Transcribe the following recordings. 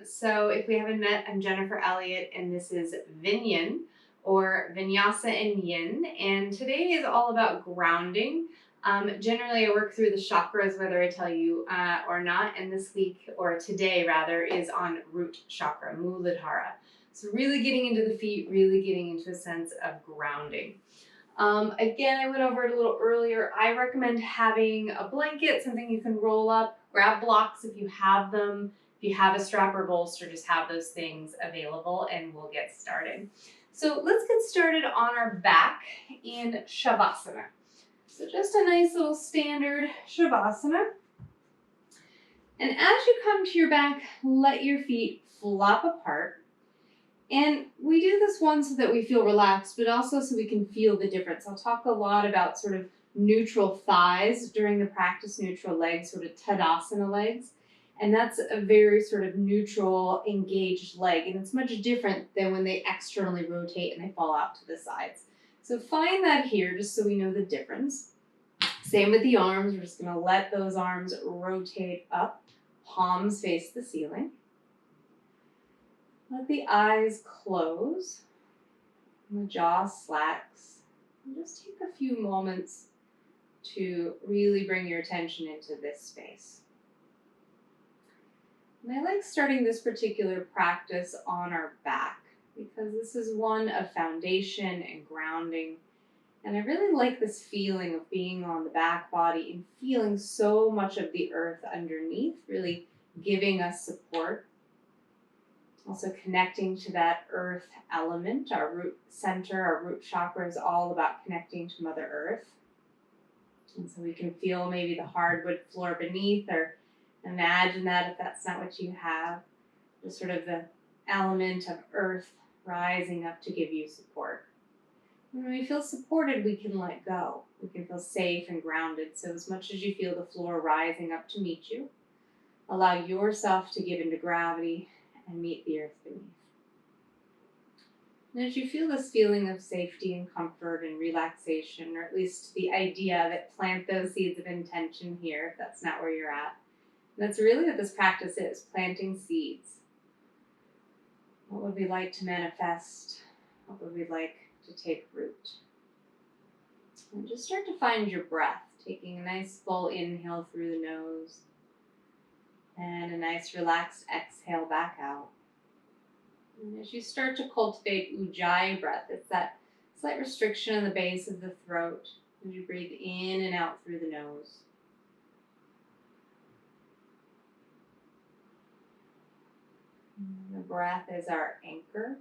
So if we haven't met, I'm Jennifer Elliott, and this is VinYin, or Vinyasa in Yin. And today is all about grounding. Generally, I work through the chakras, whether I tell you or not. And this week, or today rather, is on root chakra, Muladhara. So really getting into the feet, really getting into a sense of grounding. Again, I went over it a little earlier. I recommend having a blanket, something you can roll up, grab blocks if you have them. If you have a strap or bolster, just have those things available and we'll get started. So let's get started on our back in Shavasana. So just a nice little standard Shavasana. And as you come to your back, let your feet flop apart. And we do this one so that we feel relaxed, but also so we can feel the difference. I'll talk a lot about sort of neutral thighs during the practice, neutral legs, sort of Tadasana legs. And that's a very sort of neutral, engaged leg. And it's much different than when they externally rotate and they fall out to the sides. So find that here just so we know the difference. Same with the arms. We're just going to let those arms rotate up. Palms face the ceiling. Let the eyes close, and the jaw slacks. And just take a few moments to really bring your attention into this space. And I like starting this particular practice on our back because this is one of foundation and grounding. And I really like this feeling of being on the back body and feeling so much of the earth underneath, really giving us support. Also connecting to that earth element. Our root center, our root chakra is all about connecting to Mother Earth. And so we can feel maybe the hardwood floor beneath, or imagine that if that's not what you have, just sort of the element of earth rising up to give you support. When we feel supported, we can let go. We can feel safe and grounded. So as much as you feel the floor rising up to meet you, allow yourself to give into gravity and meet the earth beneath. And as you feel this feeling of safety and comfort and relaxation, or at least the idea of it, plant those seeds of intention here if that's not where you're at. And that's really what this practice is, planting seeds. What would we like to manifest? What would we like to take root? And just start to find your breath, taking a nice full inhale through the nose. And a nice relaxed exhale back out. And as you start to cultivate Ujjayi breath, it's that slight restriction in the base of the throat as you breathe in and out through the nose. And the breath is our anchor.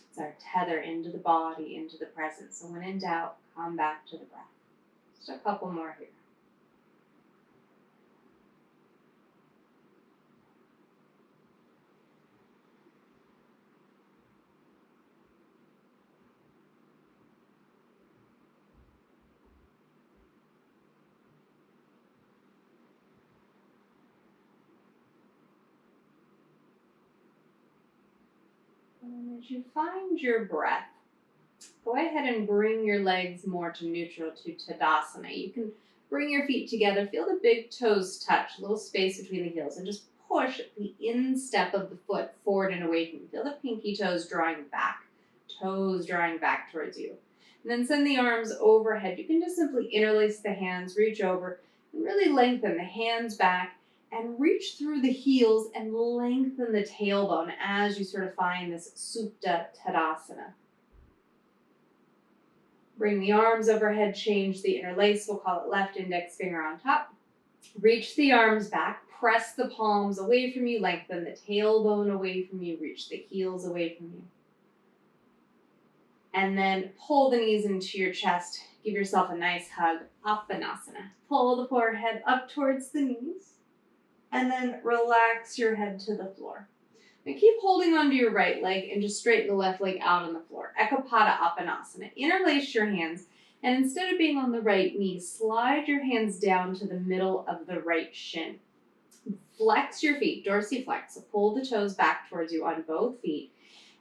It's our tether into the body, into the present. So when in doubt, come back to the breath. Just a couple more here. And as you find your breath, go ahead and bring your legs more to neutral, to Tadasana. You can bring your feet together, feel the big toes touch, a little space between the heels, and just push the instep of the foot forward and away from you. Feel the pinky toes drawing back, toes drawing back towards you. And then send the arms overhead. You can just simply interlace the hands, reach over, and really lengthen the hands back, and reach through the heels and lengthen the tailbone as you sort of find this Supta Tadasana. Bring the arms overhead, change the interlace, we'll call it left index finger on top. Reach the arms back, press the palms away from you, lengthen the tailbone away from you, reach the heels away from you. And then pull the knees into your chest, give yourself a nice hug, Apanasana. Pull the forehead up towards the knees. And then relax your head to the floor. And keep holding onto your right leg and just straighten the left leg out on the floor. Ekapada Apanasana. Interlace your hands, and instead of being on the right knee, slide your hands down to the middle of the right shin. Flex your feet, dorsiflex. So pull the toes back towards you on both feet.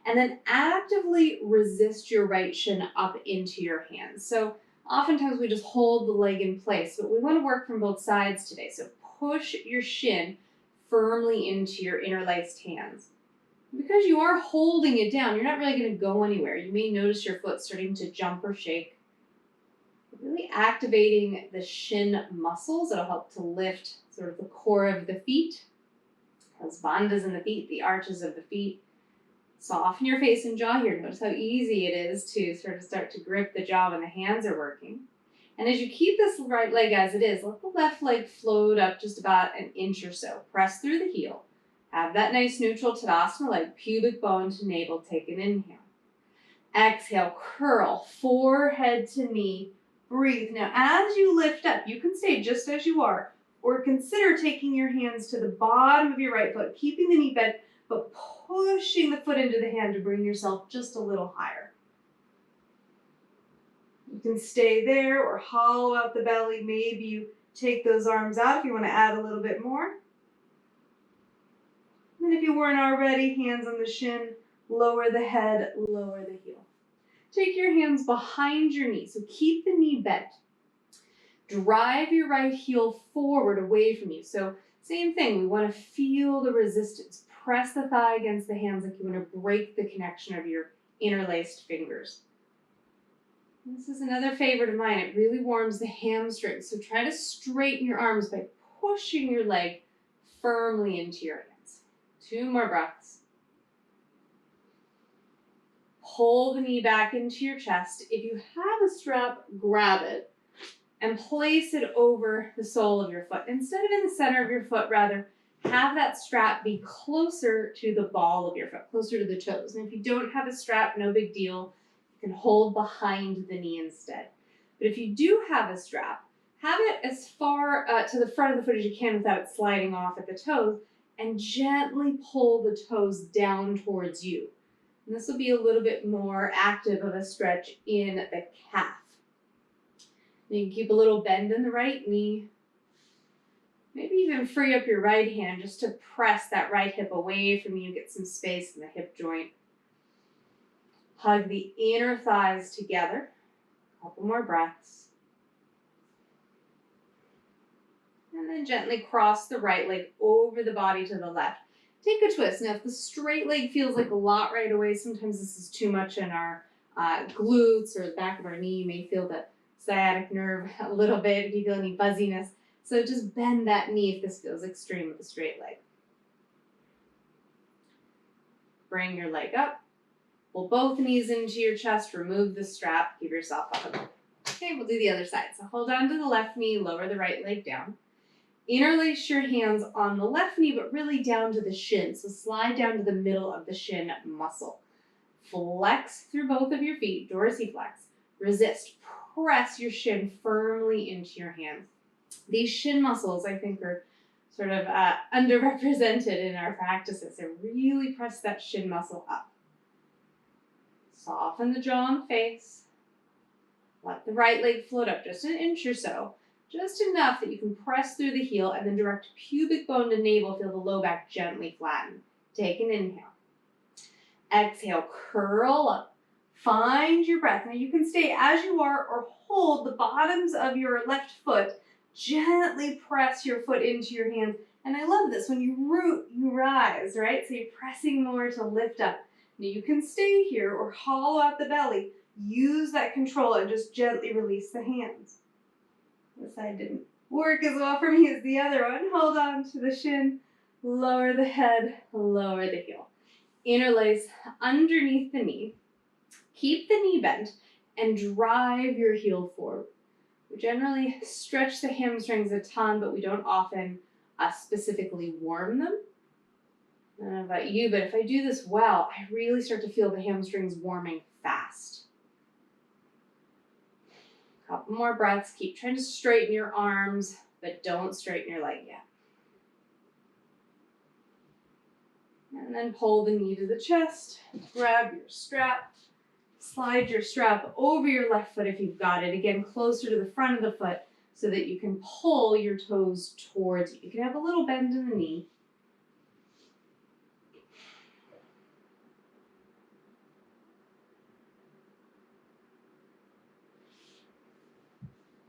And then actively resist your right shin up into your hands. So oftentimes we just hold the leg in place, but we want to work from both sides today. So push your shin firmly into your interlaced hands. Because you are holding it down, you're not really going to go anywhere. You may notice your foot starting to jump or shake. Really activating the shin muscles. It'll help to lift sort of the core of the feet, those bandhas in the feet, the arches of the feet. Soften your face and jaw here. Notice how easy it is to sort of start to grip the jaw when the hands are working. And as you keep this right leg as it is, let the left leg float up just about an inch or so. Press through the heel. Have that nice neutral Tadasana leg, pubic bone to navel. Take an inhale. Exhale, curl, forehead to knee. Breathe. Now, as you lift up, you can stay just as you are, or consider taking your hands to the bottom of your right foot, keeping the knee bent, but pushing the foot into the hand to bring yourself just a little higher. You can stay there or hollow out the belly. Maybe you take those arms out if you want to add a little bit more. And if you weren't already, hands on the shin, lower the head, lower the heel. Take your hands behind your knee, so keep the knee bent. Drive your right heel forward away from you. So same thing, we want to feel the resistance. Press the thigh against the hands like you want to break the connection of your interlaced fingers. This is another favorite of mine. It really warms the hamstrings. So try to straighten your arms by pushing your leg firmly into your hands. 2 more breaths. Pull the knee back into your chest. If you have a strap, grab it and place it over the sole of your foot. Instead of in the center of your foot, rather, have that strap be closer to the ball of your foot, closer to the toes. And if you don't have a strap, no big deal. You can hold behind the knee instead. But if you do have a strap, have it as far to the front of the foot as you can without it sliding off at the toes, and gently pull the toes down towards you. And this will be a little bit more active of a stretch in the calf. And you can keep a little bend in the right knee. Maybe even free up your right hand just to press that right hip away from you, get some space in the hip joint. Hug the inner thighs together. A couple more breaths. And then gently cross the right leg over the body to the left. Take a twist. Now, if the straight leg feels like a lot right away, sometimes this is too much in our glutes or the back of our knee. You may feel the sciatic nerve a little bit if you feel any fuzziness. So just bend that knee if this feels extreme with the straight leg. Bring your leg up. Pull both knees into your chest. Remove the strap. Give yourself a hug. Okay, we'll do the other side. So hold on to the left knee. Lower the right leg down. Interlace your hands on the left knee, but really down to the shin. So slide down to the middle of the shin muscle. Flex through both of your feet, dorsiflex. Resist. Press your shin firmly into your hands. These shin muscles, I think, are sort of underrepresented in our practices. So really press that shin muscle up. Soften the jaw and face. Let the right leg float up just an inch or so. Just enough that you can press through the heel and then direct pubic bone to navel. Feel the low back gently flatten. Take an inhale. Exhale, curl up. Find your breath. Now you can stay as you are or hold the bottoms of your left foot. Gently press your foot into your hands. And I love this. When you root, you rise, right? So you're pressing more to lift up. Now you can stay here or hollow out the belly. Use that control and just gently release the hands. This side didn't work as well for me as the other one. Hold on to the shin, lower the head, lower the heel. Interlace underneath the knee. Keep the knee bent and drive your heel forward. We generally stretch the hamstrings a ton, but we don't often specifically warm them. I don't know about you, but if I do this well, I really start to feel the hamstrings warming fast. Couple more breaths. Keep trying to straighten your arms, but don't straighten your leg yet. And then pull the knee to the chest. Grab your strap. Slide your strap over your left foot if you've got it. Again, closer to the front of the foot so that you can pull your toes towards you. You can have a little bend in the knee.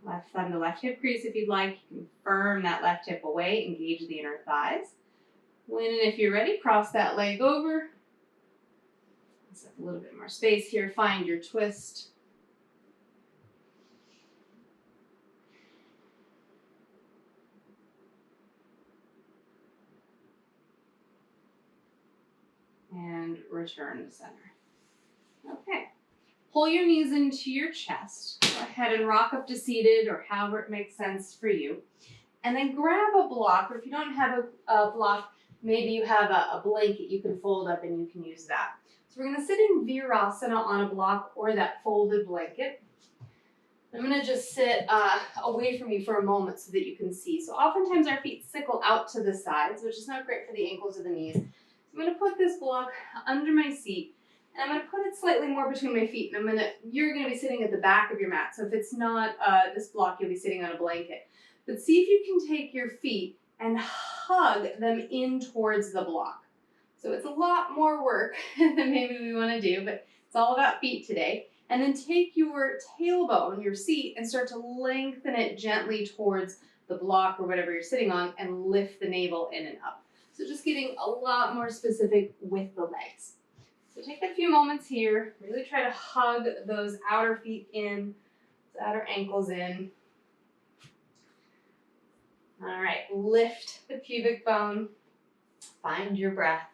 Left thumb to left hip crease if you'd like. You can firm that left hip away, engage the inner thighs. And if you're ready, cross that leg over. Let's have a little bit more space here. Find your twist. And return to center. Okay. Pull your knees into your chest. Go ahead and rock up to seated or however it makes sense for you. And then grab a block, or if you don't have a block, maybe you have a blanket you can fold up and you can use that. So we're going to sit in Virasana on a block or that folded blanket. I'm going to just sit away from you for a moment so that you can see. So oftentimes our feet sickle out to the sides, which is not great for the ankles or the knees. So I'm going to put this block under my seat, and I'm going to put it slightly more between my feet, and you're going to be sitting at the back of your mat. So if it's not this block, you'll be sitting on a blanket. But see if you can take your feet and hug them in towards the block. So it's a lot more work than maybe we want to do, but it's all about feet today. And then take your tailbone, your seat, and start to lengthen it gently towards the block or whatever you're sitting on and lift the navel in and up. So just getting a lot more specific with the legs. So take a few moments here, really try to hug those outer feet in, those outer ankles in. All right, lift the pubic bone, find your breath.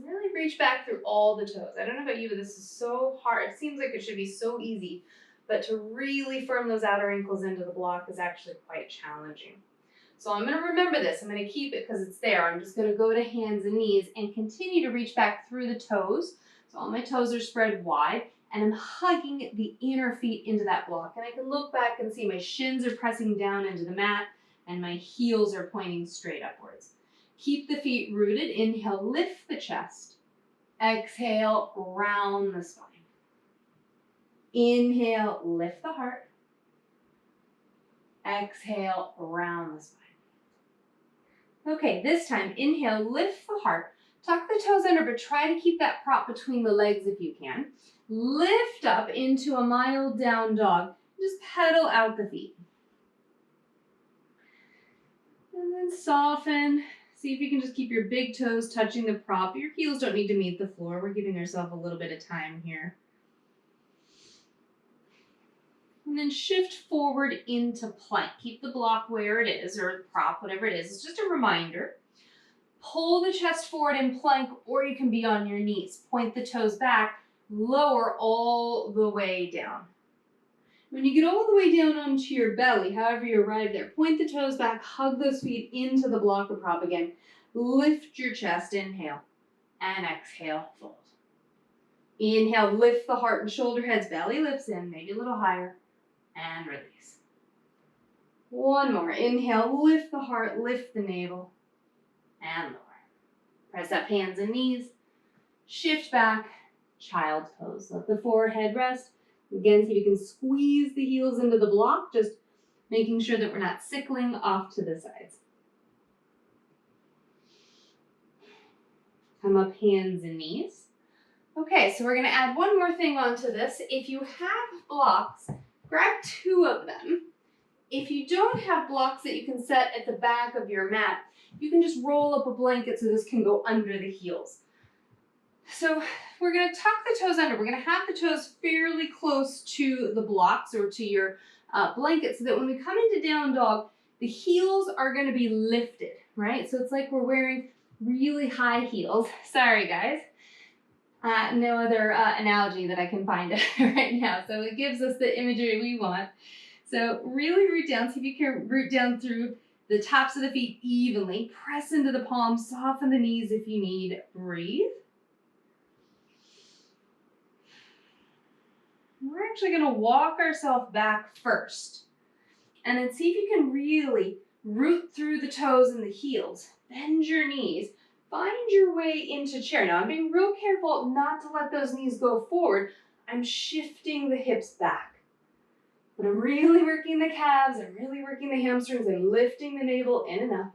Really reach back through all the toes. I don't know about you, but this is so hard. It seems like it should be so easy, but to really firm those outer ankles into the block is actually quite challenging. So I'm going to remember this. I'm going to keep it because it's there. I'm just going to go to hands and knees and continue to reach back through the toes. So all my toes are spread wide, and I'm hugging the inner feet into that block. And I can look back and see my shins are pressing down into the mat, and my heels are pointing straight upwards. Keep the feet rooted. Inhale, lift the chest. Exhale, round the spine. Inhale, lift the heart. Exhale, round the spine. Okay, this time, inhale, lift the heart. Tuck the toes under, but try to keep that prop between the legs if you can. Lift up into a mild down dog. Just pedal out the feet. And then soften. See if you can just keep your big toes touching the prop. Your heels don't need to meet the floor. We're giving ourselves a little bit of time here. And then shift forward into plank. Keep the block where it is, or the prop, whatever it is. It's just a reminder. Pull the chest forward in plank, or you can be on your knees. Point the toes back, lower all the way down. When you get all the way down onto your belly, however you arrive there, point the toes back, hug those feet into the block or prop again. Lift your chest, inhale, and exhale, fold. Inhale, lift the heart and shoulder heads, belly lifts in, maybe a little higher, and release. One more. Inhale, lift the heart, lift the navel, and lower. Press up hands and knees. Shift back, child's pose. Let the forehead rest. Again, see if you can squeeze the heels into the block, just making sure that we're not sickling off to the sides. Come up hands and knees. Okay, so we're going to add one more thing onto this. If you have blocks, grab 2 of them. If you don't have blocks that you can set at the back of your mat, you can just roll up a blanket so this can go under the heels. So we're going to tuck the toes under. We're going to have the toes fairly close to the blocks or to your blanket so that when we come into down dog, the heels are going to be lifted, right? So it's like we're wearing really high heels. Sorry, guys. No other analogy that I can find right now. So it gives us the imagery we want. So really root down. See if you can root down through the tops of the feet evenly. Press into the palms. Soften the knees if you need. Breathe. We're actually going to walk ourselves back first. And then see if you can really root through the toes and the heels. Bend your knees. Find your way into chair. Now I'm being real careful not to let those knees go forward. I'm shifting the hips back. But I'm really working the calves. I'm really working the hamstrings. I'm lifting the navel in and up.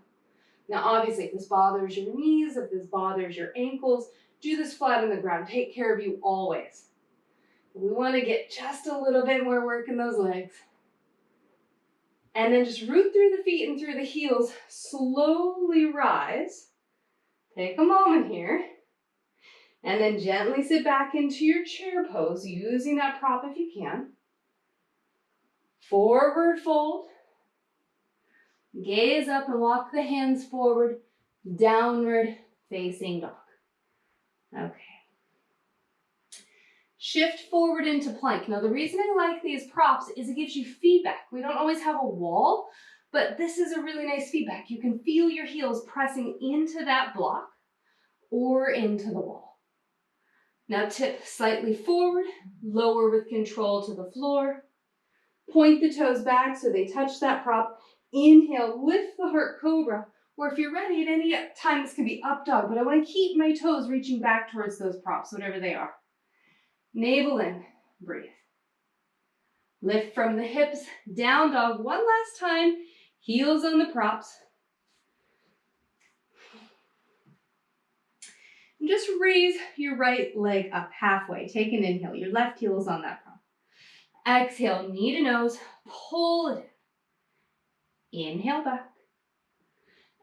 Now obviously if this bothers your knees, if this bothers your ankles, do this flat on the ground. Take care of you always. We want to get just a little bit more work in those legs. And then just root through the feet and through the heels. Slowly rise. Take a moment here. And then gently sit back into your chair pose, using that prop if you can. Forward fold. Gaze up and walk the hands forward. Downward facing dog. Okay. Shift forward into plank. Now the reason I like these props is it gives you feedback. We don't always have a wall, but this is a really nice feedback. You can feel your heels pressing into that block or into the wall. Now tip slightly forward, lower with control to the floor. Point the toes back so they touch that prop. Inhale, lift the heart cobra. Or if you're ready at any time, this can be up dog, but I want to keep my toes reaching back towards those props, whatever they are. Navel in, breathe. Lift from the hips, down dog one last time. Heels on the props. And just raise your right leg up halfway. Take an inhale. Your left heel is on that prop. Exhale, knee to nose, pull it in. Inhale back.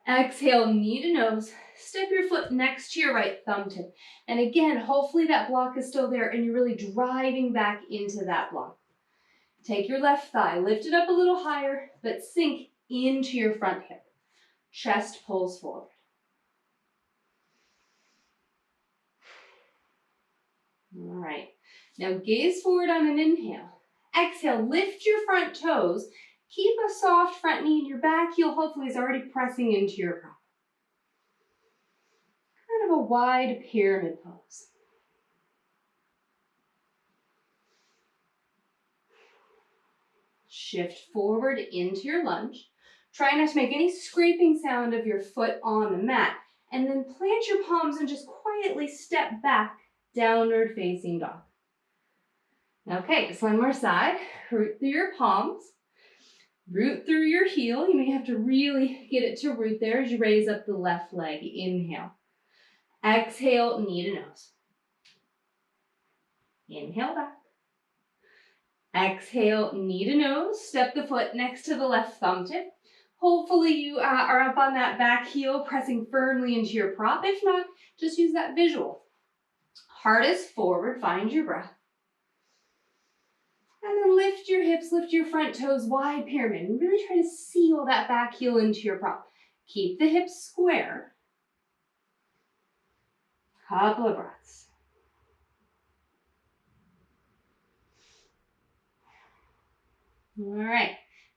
Exhale, knee to nose. Step your foot next to your right thumb tip. And again, hopefully that block is still there and you're really driving back into that block. Take your left thigh, lift it up a little higher, but sink into your front hip. Chest pulls forward. All right. Now gaze forward on an inhale. Exhale, lift your front toes. Keep a soft front knee, and your back heel hopefully is already pressing into your prop. Kind of a wide pyramid pose. Shift forward into your lunge. Try not to make any scraping sound of your foot on the mat. And then plant your palms and just quietly step back, downward facing dog. Okay, just one more side. Root through your palms. Root through your heel. You may have to really get it to root there as you raise up the left leg. Inhale. Exhale, knee to nose. Inhale back. Exhale, knee to nose. Step the foot next to the left thumb tip. Hopefully you are up on that back heel, pressing firmly into your prop. If not, just use that visual. Heart is forward, find your breath. And then lift your hips, lift your front toes, wide pyramid. And really try to seal that back heel into your prop. Keep the hips square. Couple of breaths. All right.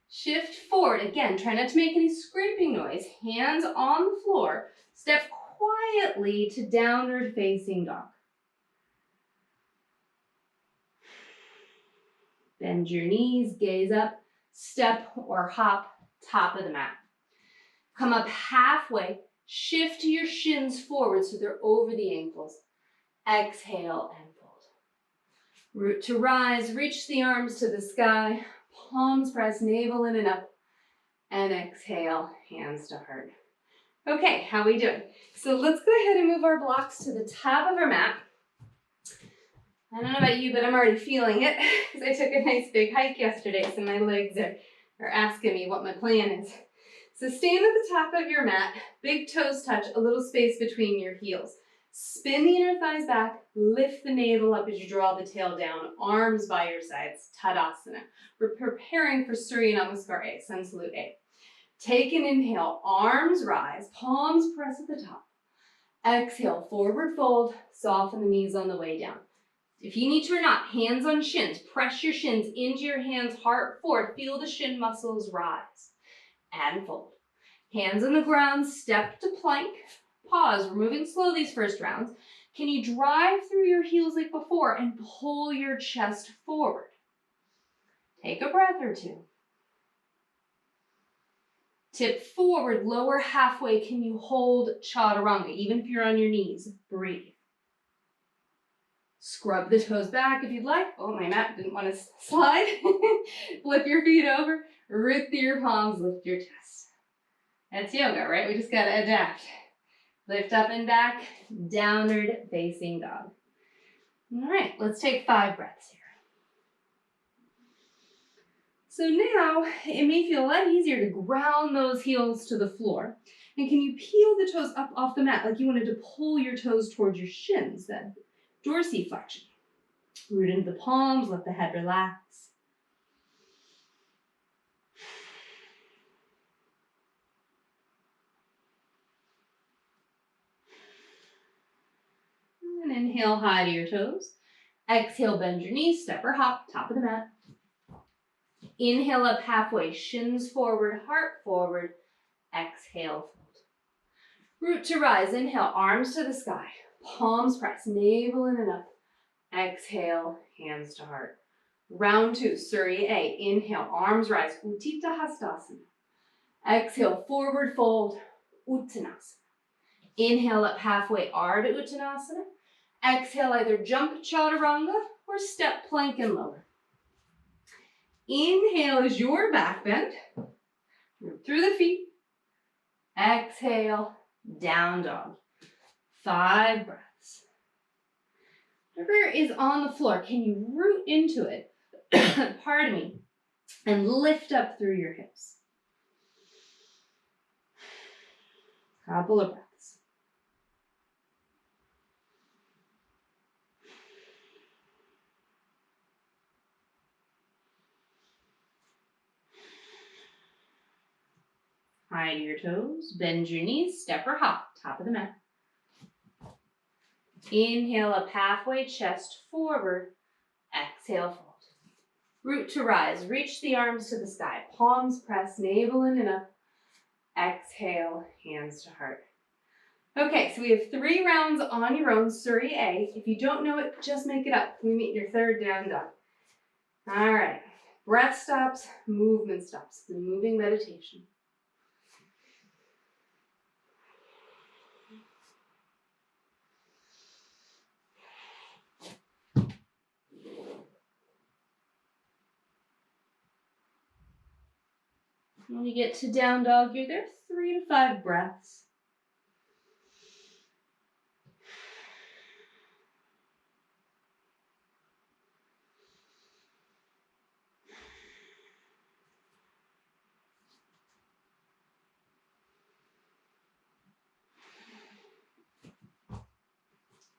Shift forward. Again, try not to make any scraping noise. Hands on the floor. Step quietly to downward facing dog. Bend your knees, gaze up, step or hop, top of the mat. Come up halfway, shift your shins forward so they're over the ankles. Exhale and fold. Root to rise, reach the arms to the sky, palms press, navel in and up, and exhale, hands to heart. Okay, how we doing? So let's go ahead and move our blocks to the top of our mat. I don't know about you, but I'm already feeling it because I took a nice big hike yesterday, so my legs are asking me what my plan is. So stand at the top of your mat, big toes touch, a little space between your heels. Spin the inner thighs back, lift the navel up as you draw the tail down, arms by your sides, Tadasana. We're preparing for Surya Namaskar A, Sun Salute A. Take an inhale, arms rise, palms press at the top. Exhale, forward fold, soften the knees on the way down. If you need to or not, hands on shins. Press your shins into your hands, heart forward. Feel the shin muscles rise and fold. Hands on the ground, step to plank. Pause. We're moving slow these first rounds. Can you drive through your heels like before and pull your chest forward? Take a breath or two. Tip forward, lower halfway. Can you hold chaturanga, even if you're on your knees? Breathe. Scrub the toes back if you'd like. Oh, my mat didn't want to slide. Flip your feet over, root through your palms, lift your chest. That's yoga, right? We just got to adapt. Lift up and back, downward facing dog. All right, let's take 5 breaths here. So now it may feel a lot easier to ground those heels to the floor. And can you peel the toes up off the mat like you wanted to pull your toes towards your shins, that dorsiflexion. Root into the palms, let the head relax. And inhale high to your toes. Exhale, bend your knees, step or hop, top of the mat. Inhale up halfway, shins forward, heart forward. Exhale, fold. Root to rise, inhale, arms to the sky. Palms press, navel in and up. Exhale, hands to heart. Round 2, Surya A. Inhale, arms rise, Utthita Hastasana. Exhale, forward fold, Uttanasana. Inhale up halfway, Ardha Uttanasana. Exhale, either jump chaturanga or step plank and lower. Inhale is your back bend. Root through the feet. Exhale, down dog. 5 breaths. Whatever is on the floor, can you root into it, pardon me, and lift up through your hips? Couple of breaths. High to your toes, bend your knees, step or hop, top of the mat. Inhale up halfway, chest forward. Exhale, fold. Root to rise, reach the arms to the sky. Palms press, navel in and up. Exhale, hands to heart. Okay, so we have 3 rounds on your own, Surya A. If you don't know it, just make it up. We meet in your 3rd down dog. All right, breath stops, movement stops. The moving meditation. When you get to down dog, you're there 3 to 5 breaths.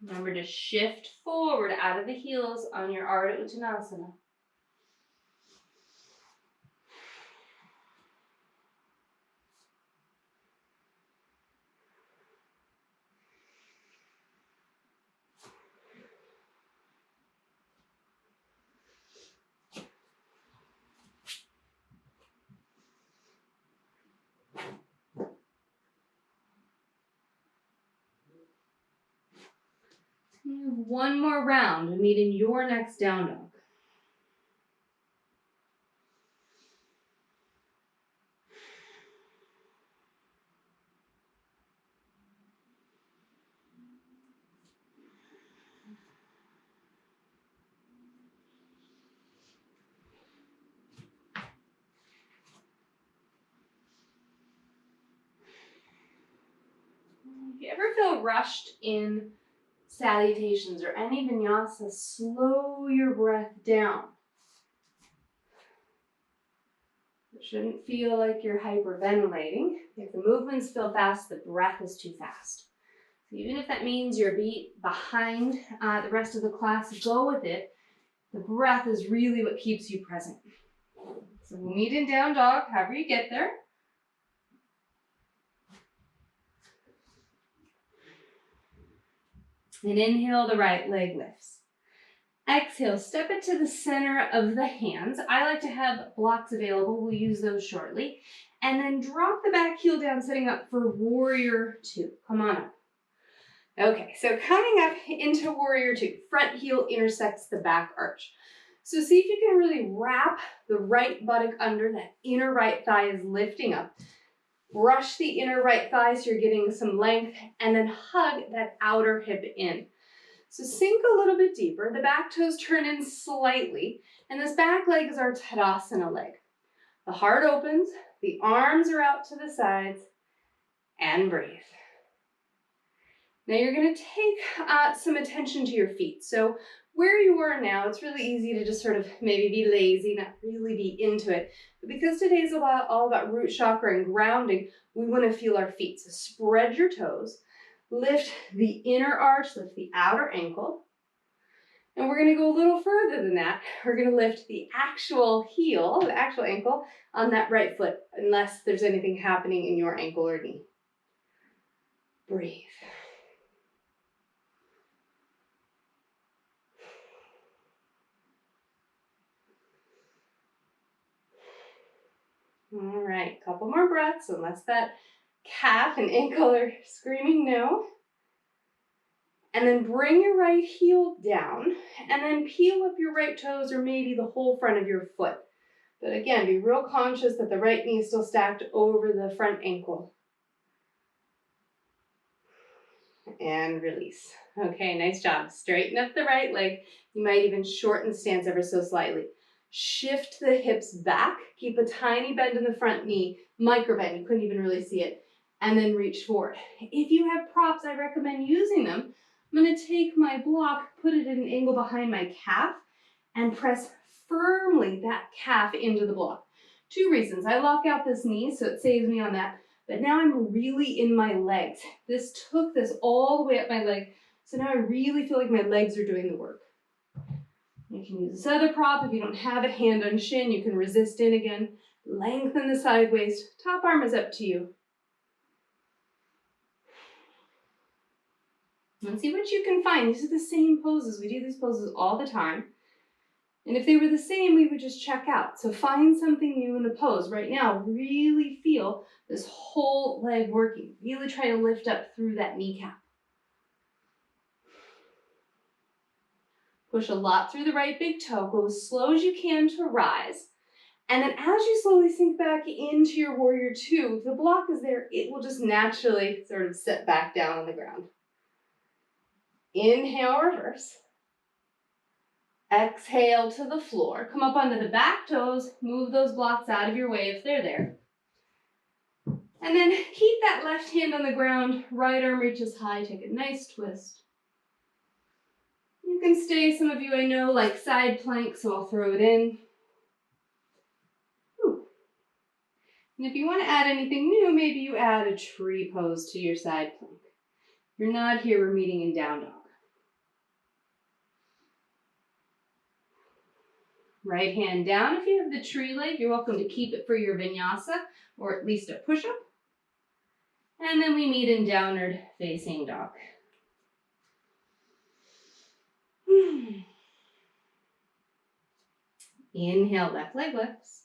Remember to shift forward out of the heels on your Ardha Uttanasana. You have 1 more round to meet in your next down dog. If you ever feel rushed in salutations or any vinyasa, slow your breath down. It shouldn't feel like you're hyperventilating. If the movements feel fast, the breath is too fast. So even if that means you're a beat behind the rest of the class, go with it. The breath is really what keeps you present. So we'll meet in down dog, however you get there. And inhale, the right leg lifts. Exhale, step it to the center of the hands. I like to have blocks available. We'll use those shortly. And then drop the back heel down, setting up for Warrior 2. Come on up. Okay, so coming up into Warrior 2, front heel intersects the back arch. So see if you can really wrap the right buttock under, that inner right thigh is lifting up. Brush the inner right thigh so you're getting some length, and then hug that outer hip in. So sink a little bit deeper. The back toes turn in slightly, and this back leg is our Tadasana leg. The heart opens, the arms are out to the sides, and breathe. Now you're going to take some attention to your feet. So where you are now, it's really easy to just sort of maybe be lazy, not really be into it. But because today's all about root chakra and grounding, we want to feel our feet. So spread your toes, lift the inner arch, lift the outer ankle. And we're going to go a little further than that. We're going to lift the actual heel, the actual ankle, on that right foot, unless there's anything happening in your ankle or knee. Breathe. All right, couple more breaths, unless that calf and ankle are screaming no. And then bring your right heel down, and then peel up your right toes or maybe the whole front of your foot. But again, be real conscious that the right knee is still stacked over the front ankle. And release. Okay, nice job. Straighten up the right leg. You might even shorten the stance ever so slightly. Shift the hips back. Keep a tiny bend in the front knee. Micro bend, you couldn't even really see it. And then reach forward. If you have props, I recommend using them. I'm going to take my block, put it at an angle behind my calf, and press firmly that calf into the block. 2 reasons. I lock out this knee, so it saves me on that. But now I'm really in my legs. This took this all the way up my leg. So now I really feel like my legs are doing the work. You can use this other prop. If you don't have it, hand on shin, you can resist in again. Lengthen the side waist. Top arm is up to you. And see what you can find. These are the same poses. We do these poses all the time. And if they were the same, we would just check out. So find something new in the pose. Right now, really feel this whole leg working. Really try to lift up through that kneecap. Push a lot through the right big toe. Go as slow as you can to rise. And then as you slowly sink back into your warrior two, if the block is there, it will just naturally sort of sit back down on the ground. Inhale, reverse. Exhale to the floor. Come up onto the back toes. Move those blocks out of your way if they're there. And then keep that left hand on the ground. Right arm reaches high. Take a nice twist. You can stay, some of you I know like side plank, so I'll throw it in. Whew. And if you want to add anything new, maybe you add a tree pose to your side plank. You're not here, we're meeting in down dog. Right hand down. If you have the tree leg, you're welcome to keep it for your vinyasa, or at least a push-up. And then we meet in downward facing dog. Inhale, left leg lifts.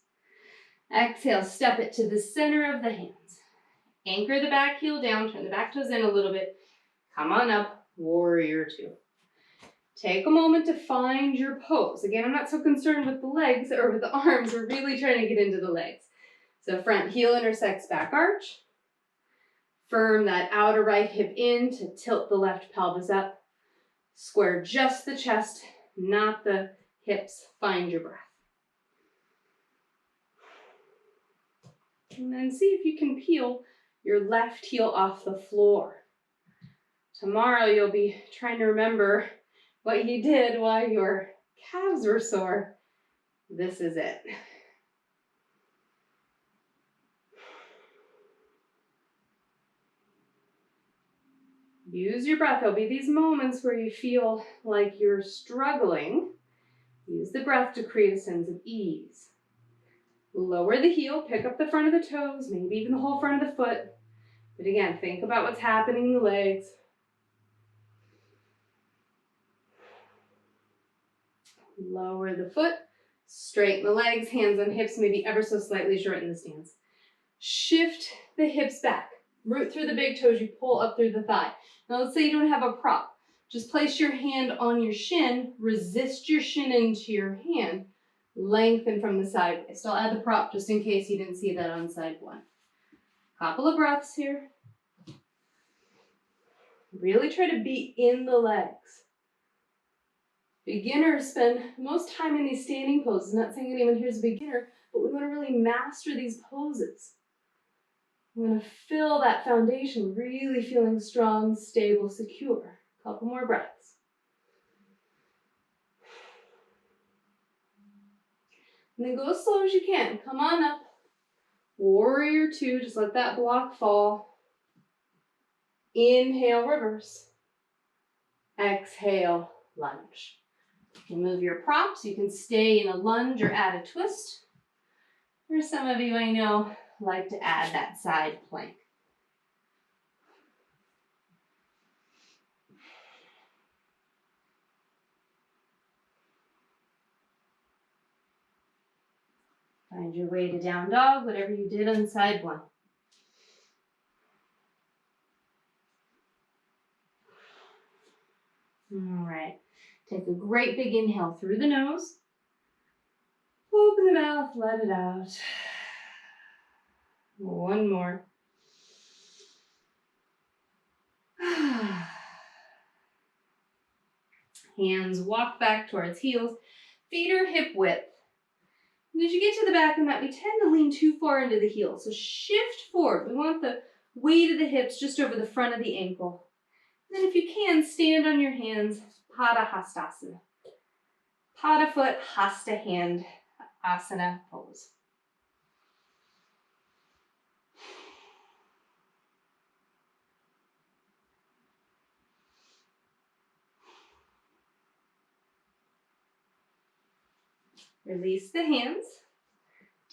Exhale, step it to the center of the hands. Anchor the back heel down, turn the back toes in a little bit. Come on up, warrior two. Take a moment to find your pose. Again, I'm not so concerned with the legs or with the arms. We're really trying to get into the legs. So front heel intersects back arch. Firm that outer right hip in to tilt the left pelvis up. Square just the chest, not the hips. Find your breath. And then see if you can peel your left heel off the floor. Tomorrow you'll be trying to remember what you did while your calves were sore. This is it. Use your breath. There'll be these moments where you feel like you're struggling. Use the breath to create a sense of ease. Lower the heel, pick up the front of the toes, maybe even the whole front of the foot. But again, think about what's happening in the legs. Lower the foot, straighten the legs, hands on hips, maybe ever so slightly shorten the stance. Shift the hips back. Root through the big toes, you pull up through the thigh. Now let's say you don't have a prop. Just place your hand on your shin, resist your shin into your hand, lengthen from the side waist. I'll add the prop just in case you didn't see that on side one. Couple of breaths here. Really try to be in the legs. Beginners spend most time in these standing poses. Not saying anyone here is a beginner, but we want to really master these poses. We want to fill that foundation, really feeling strong, stable, secure. Couple more breaths. And then go as slow as you can. Come on up. Warrior two, just let that block fall. Inhale, reverse. Exhale, lunge. You move your props. You can stay in a lunge or add a twist. Or some of you I know like to add that side plank. Find your way to down dog, whatever you did on side one. All right. Take a great big inhale through the nose. Open the mouth, let it out. One more. Hands walk back towards heels. Feet are hip width. And as you get to the back of the mat, we tend to lean too far into the heels. So shift forward. We want the weight of the hips just over the front of the ankle. And then if you can, stand on your hands, Pada Hastasana. Pada foot, Hasta hand, Asana pose. Release the hands.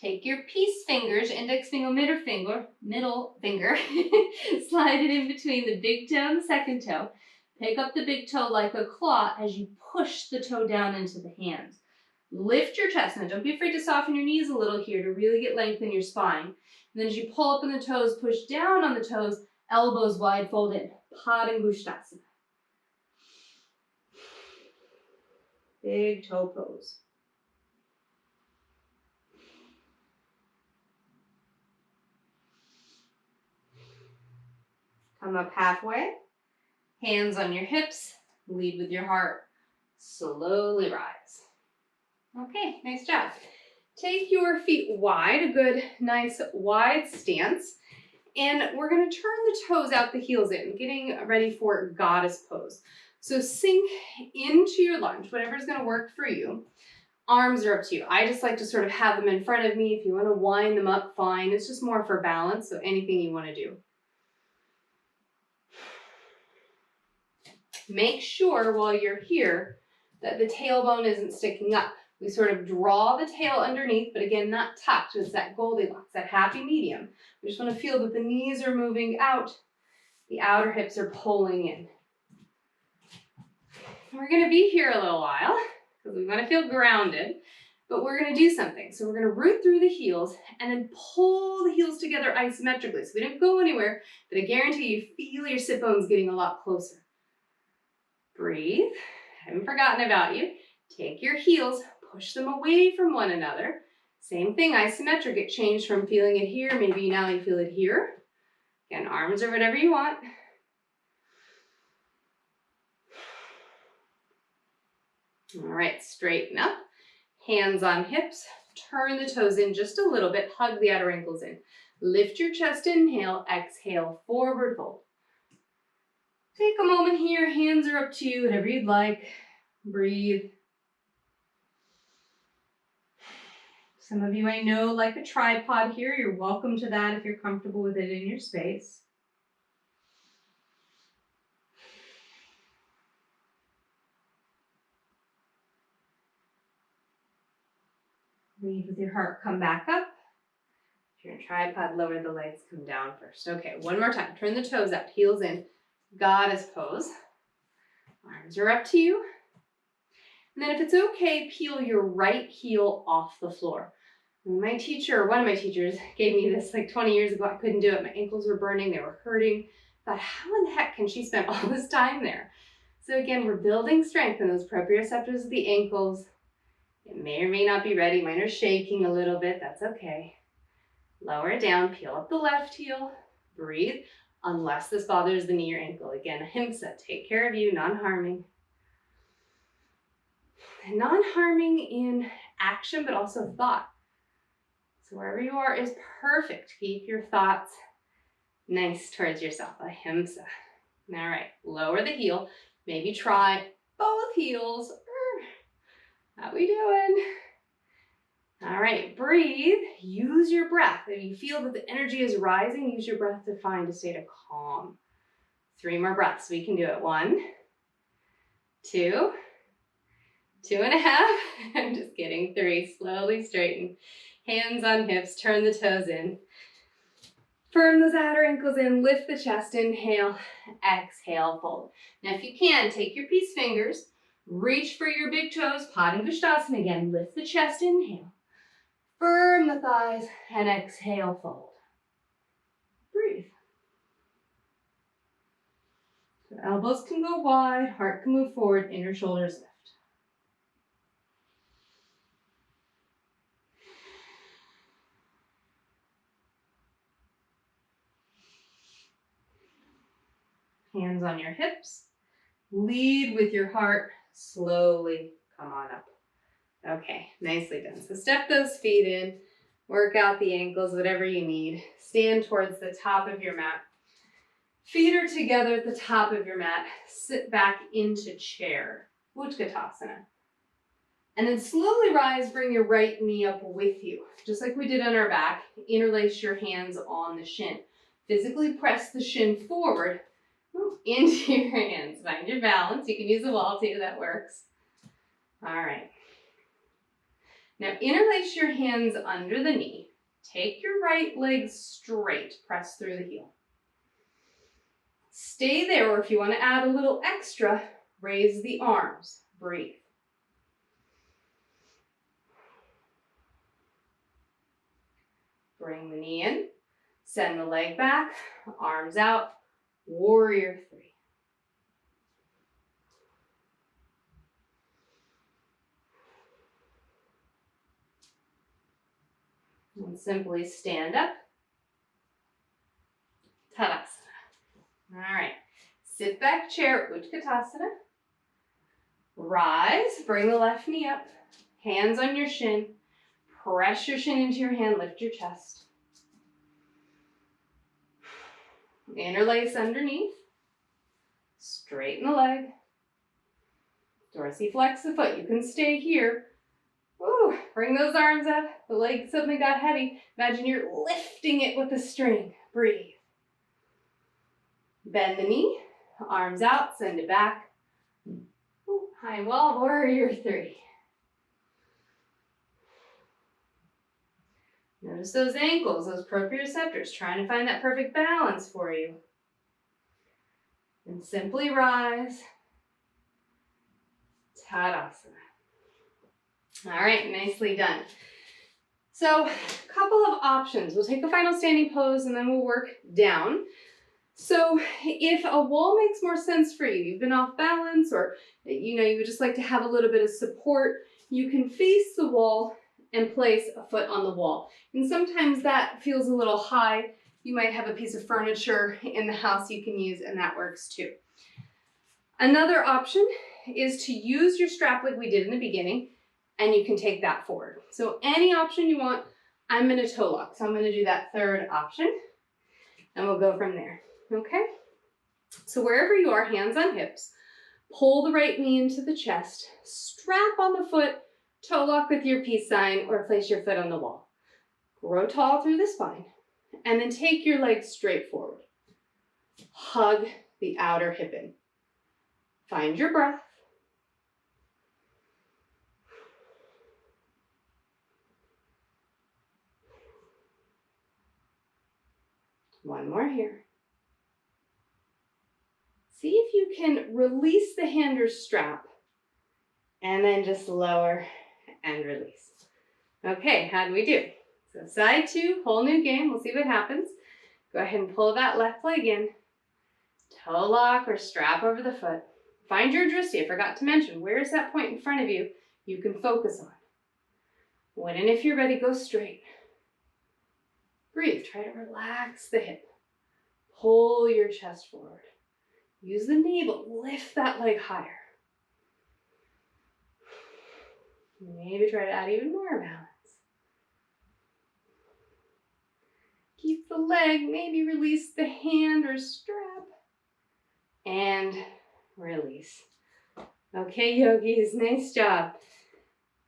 Take your peace fingers, index finger, middle finger, slide it in between the big toe and the second toe. Pick up the big toe like a claw as you push the toe down into the hands. Lift your chest. Now don't be afraid to soften your knees a little here to really get length in your spine. And then as you pull up in the toes, push down on the toes, elbows wide, fold in. Padangusthasana. Big toe pose. Come up halfway, hands on your hips, lead with your heart, slowly rise. Okay, nice job. Take your feet wide, a good, nice, wide stance, and we're gonna turn the toes out the heels in, getting ready for goddess pose. So sink into your lunge, whatever's gonna work for you. Arms are up to you. I just like to sort of have them in front of me. If you wanna wind them up, fine. It's just more for balance, so anything you wanna do. Make sure while you're here that the tailbone isn't sticking up. We sort of draw the tail underneath, but again, not tucked. It's that Goldilocks, that happy medium. We just want to feel that the knees are moving out. The outer hips are pulling in. We're going to be here a little while because we want to feel grounded, but we're going to do something. So we're going to root through the heels and then pull the heels together isometrically. So we don't go anywhere, but I guarantee you feel your sit bones getting a lot closer. Breathe. I haven't forgotten about you. Take your heels, push them away from one another. Same thing, isometric. It changed from feeling it here. Maybe now you feel it here. Again, arms or whatever you want. All right, straighten up. Hands on hips. Turn the toes in just a little bit. Hug the outer ankles in. Lift your chest, inhale. Exhale, forward fold. Take a moment here, hands are up to you, whatever you'd like. Breathe. Some of you I know like a tripod here. You're welcome to that if you're comfortable with it in your space. Breathe with your heart, come back up. If you're in a tripod, lower the legs, come down first. Okay, one more time. Turn the toes out, heels in. Goddess pose. Arms are up to you. And then if it's okay, peel your right heel off the floor. My teacher, one of my teachers, gave me this like 20 years ago. I couldn't do it. My ankles were burning. They were hurting. I thought, how in the heck can she spend all this time there? So again, we're building strength in those proprioceptors of the ankles. It may or may not be ready. Mine are shaking a little bit. That's okay. Lower it down. Peel up the left heel. Breathe. Unless this bothers the knee or ankle. Again, ahimsa, take care of you, non-harming. And non-harming in action, but also thought. So wherever you are is perfect. Keep your thoughts nice towards yourself, ahimsa. All right, lower the heel. Maybe try both heels. How we doing? All right, breathe. Use your breath. If you feel that the energy is rising, use your breath to find a state of calm. 3 more breaths. We can do it. 1, 2, 2.5. I'm just kidding. 3. Slowly straighten. Hands on hips. Turn the toes in. Firm those outer ankles in. Lift the chest. Inhale. Exhale. Fold. Now, if you can, take your peace fingers. Reach for your big toes. Padangusthasana again. Lift the chest. Inhale. Firm the thighs. And exhale. Fold. Breathe. So elbows can go wide. Heart can move forward. Inner shoulders lift. Hands on your hips. Lead with your heart. Slowly come on up. Okay, nicely done. So step those feet in. Work out the ankles, whatever you need. Stand towards the top of your mat. Feet are together at the top of your mat. Sit back into chair. Utkatasana. And then slowly rise, bring your right knee up with you. Just like we did on our back, interlace your hands on the shin. Physically press the shin forward into your hands. Find your balance. You can use the wall too, that works. All right. Now interlace your hands under the knee. Take your right leg straight. Press through the heel. Stay there, or if you want to add a little extra, raise the arms. Breathe. Bring the knee in. Send the leg back. Arms out. Warrior 3. And simply stand up. Tadasana. All right. Sit back chair, Utkatasana. Rise, bring the left knee up. Hands on your shin. Press your shin into your hand, lift your chest. Interlace underneath. Straighten the leg. Dorsiflex the foot. You can stay here. Woo, bring those arms up. The leg suddenly got heavy. Imagine you're lifting it with a string. Breathe. Bend the knee. Arms out. Send it back. Ooh, high wall, warrior 3. Notice those ankles, those proprioceptors, trying to find that perfect balance for you. And simply rise. Tadasana. All right, nicely done. So, a couple of options. We'll take a final standing pose and then we'll work down. So, if a wall makes more sense for you, you've been off balance, or you would just like to have a little bit of support, you can face the wall and place a foot on the wall. And sometimes that feels a little high. You might have a piece of furniture in the house you can use, and that works too. Another option is to use your strap like we did in the beginning, and you can take that forward. So any option you want. I'm in a toe lock, so I'm going to do that third option, and we'll go from there. Okay? So wherever you are, hands on hips, pull the right knee into the chest, strap on the foot, toe lock with your peace sign, or place your foot on the wall. Grow tall through the spine, and then take your legs straight forward. Hug the outer hip in. Find your breath. One more here. See if you can release the hand or strap, and then just lower and release. Okay, how do we do? So side 2, whole new game. We'll see what happens. Go ahead and pull that left leg in. Toe lock or strap over the foot. Find your drishti. I forgot to mention, where is that point in front of you you can focus on? When and if you're ready, go straight. Breathe. Try to relax the hip. Pull your chest forward. Use the navel. Lift that leg higher. Maybe try to add even more balance. Keep the leg. Maybe release the hand or strap. And release. Okay, yogis, nice job.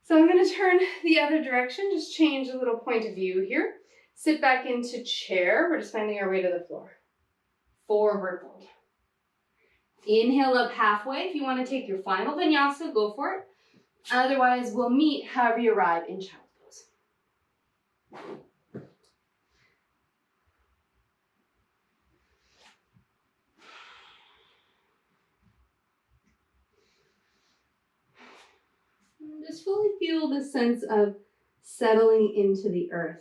So I'm going to turn the other direction, just change a little point of view here. Sit back into chair. We're just finding our way to the floor. Forward fold. Inhale up halfway. If you want to take your final vinyasa, go for it. Otherwise, we'll meet however you arrive in child's pose. And just fully feel the sense of settling into the earth.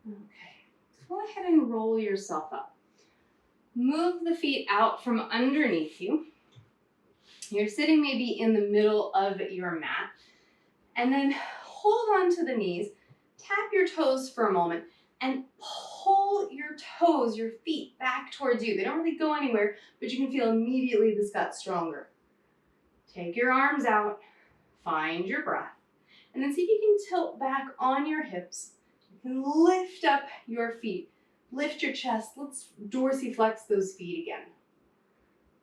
Okay, go ahead and roll yourself up. Move the feet out from underneath you. You're sitting maybe in the middle of your mat. And then hold on to the knees. Tap your toes for a moment and pull your toes, your feet back towards you. They don't really go anywhere, but you can feel immediately this got stronger. Take your arms out. Find your breath. And then see if you can tilt back on your hips. You can lift up your feet. Lift your chest. Let's dorsiflex those feet again.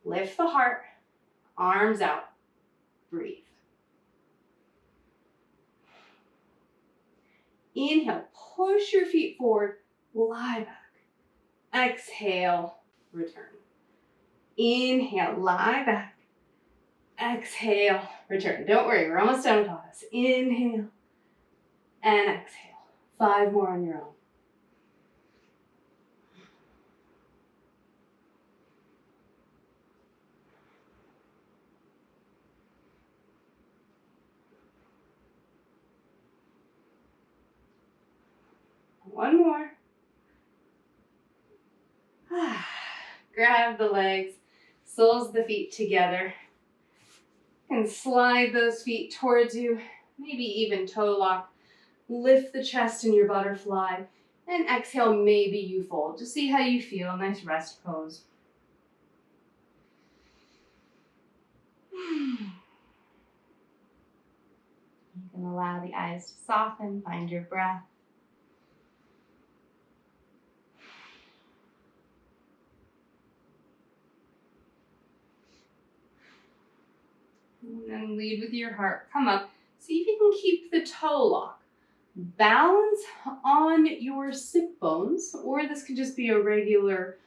Lift the heart. Arms out. Breathe. Inhale. Push your feet forward. Lie back. Exhale. Return. Inhale. Lie back. Exhale. Return. Don't worry. We're almost done with all this. Inhale. And exhale. 5 more on your own. One more. Grab the legs, soles of the feet together, and slide those feet towards you, maybe even toe lock. Lift the chest in your butterfly, and exhale, maybe you fold. Just see how you feel. Nice rest pose. You can allow the eyes to soften, find your breath. And then lead with your heart. Come up. See if you can keep the toe lock. Balance on your sit bones, or this could just be a regular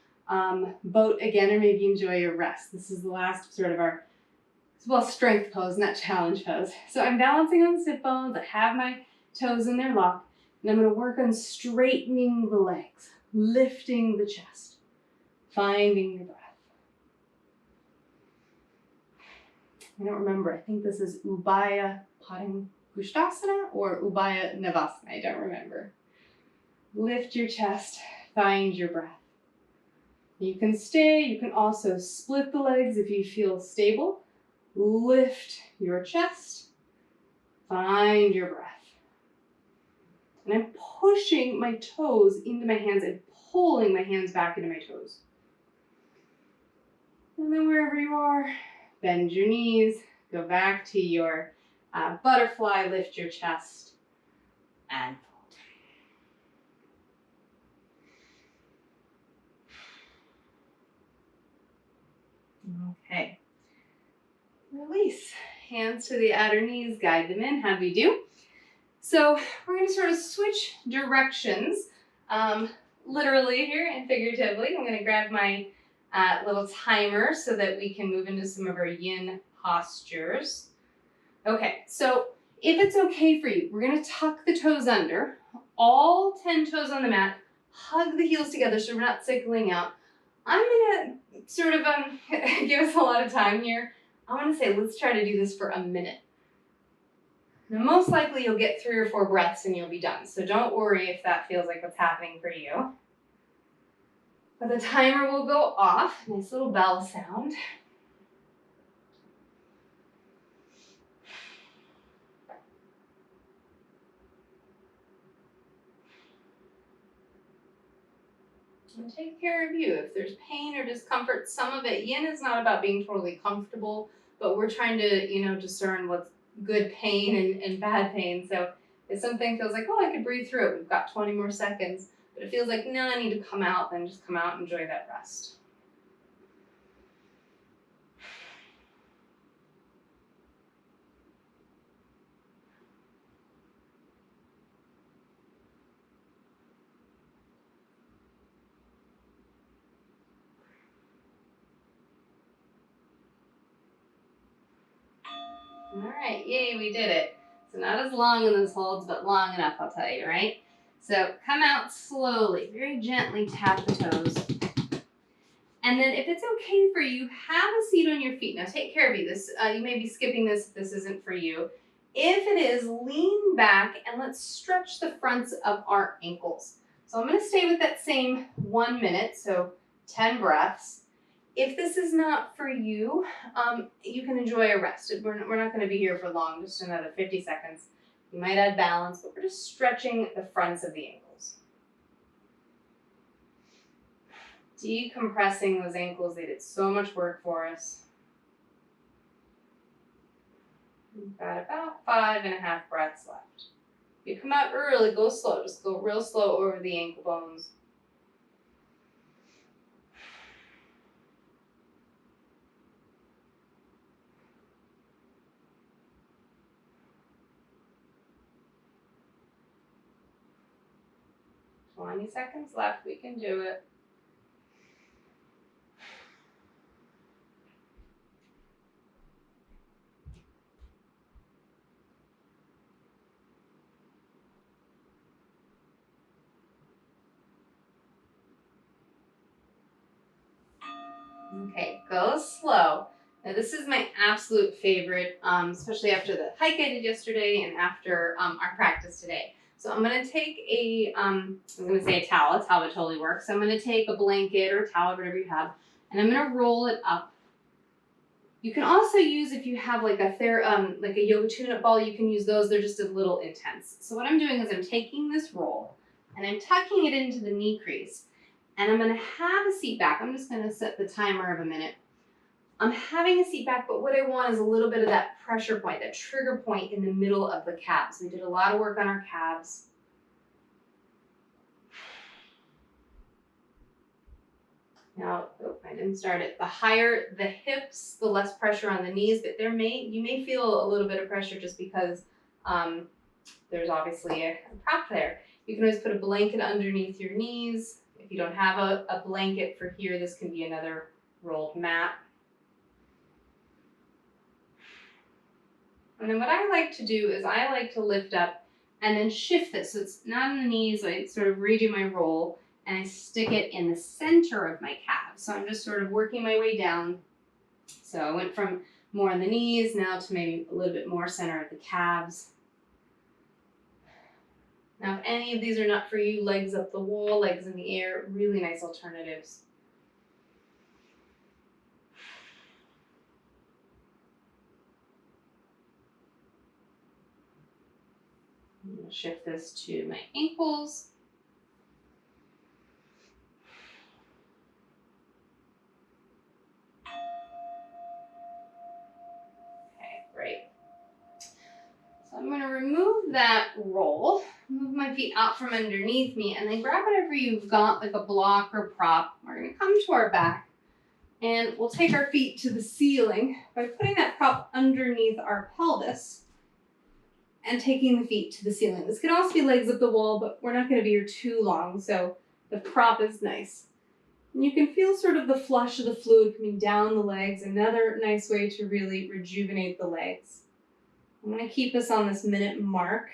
boat again, or maybe enjoy your rest. This is the last sort of our, well, strength pose, not challenge pose. So I'm balancing on the sit bones. I have my toes in their lock, and I'm going to work on straightening the legs, lifting the chest, finding your breath. I don't remember. I think this is Ubaya Padangusthasana or Ubaya Navasana. I don't remember. Lift your chest. Find your breath. You can stay. You can also split the legs if you feel stable. Lift your chest. Find your breath. And I'm pushing my toes into my hands and pulling my hands back into my toes. And then wherever you are, bend your knees, go back to your butterfly, lift your chest, and fold. Okay. Release. Hands to the outer knees, guide them in. How do we do? So we're going to sort of switch directions, literally here and figuratively. I'm going to grab my little timer so that we can move into some of our yin postures. Okay, so if it's okay for you, we're going to tuck the toes under, all 10 toes on the mat, hug the heels together so we're not sickling out. I'm going to sort of give us a lot of time here. I want to say let's try to do this for a minute. Now most likely you'll get 3 or 4 breaths and you'll be done, so don't worry if that feels like what's happening for you. But the timer will go off. Nice little bell sound. And take care of you. If there's pain or discomfort, some of it, yin is not about being totally comfortable, but we're trying to, discern what's good pain and bad pain. So If something feels like, oh, I could breathe through it, we've got 20 more seconds, but it feels like, no, I need to come out, then just come out and enjoy that rest. All right, yay, we did it. So not as long in those holds, but long enough, I'll tell you, right? So come out slowly, very gently tap the toes. And then if it's okay for you, have a seat on your feet. Now take care of you. You may be skipping this if this isn't for you. If it is, lean back and let's stretch the fronts of our ankles. So I'm going to stay with that same 1 minute, so 10 breaths. If this is not for you, you can enjoy a rest. We're not going to be here for long, just another 50 seconds. You might add balance, but we're just stretching the fronts of the ankles. Decompressing those ankles. They did so much work for us. We've got about 5.5 breaths left. If you come out early, go slow. Just go real slow over the ankle bones. "20 seconds left. We can do it." Okay, go slow. Now this is my absolute favorite, especially after the hike I did yesterday and after our practice today. So I'm going to take I'm going to say a towel. That's how it totally works. So I'm going to take a blanket or a towel, whatever you have, and I'm going to roll it up. You can also use, if you have like a yoga tune-up ball, you can use those. They're just a little intense. So what I'm doing is I'm taking this roll and I'm tucking it into the knee crease. And I'm going to have a seat back. I'm just going to set the timer of a minute. I'm having a seat back, but what I want is a little bit of that pressure point, that trigger point in the middle of the calves. We did a lot of work on our calves. Now, I didn't start it. The higher the hips, the less pressure on the knees, but you may feel a little bit of pressure just because there's obviously a prop there. You can always put a blanket underneath your knees. If you don't have a blanket for here, this can be another rolled mat. And then what I like to do is I like to lift up and then shift this. So it's not on the knees, so I sort of redo my roll and I stick it in the center of my calves. So I'm just sort of working my way down. So I went from more on the knees now to maybe a little bit more center of the calves. Now, if any of these are not for you, legs up the wall, legs in the air, really nice alternatives. I'm going to shift this to my ankles. Okay, great. So I'm going to remove that roll, move my feet out from underneath me, and then grab whatever you've got, like a block or prop. We're going to come to our back, and we'll take our feet to the ceiling by putting that prop underneath our pelvis and taking the feet to the ceiling. This can also be legs up the wall, but we're not going to be here too long, so the prop is nice. And you can feel sort of the flush of the fluid coming down the legs, another nice way to really rejuvenate the legs. I'm going to keep us on this minute mark.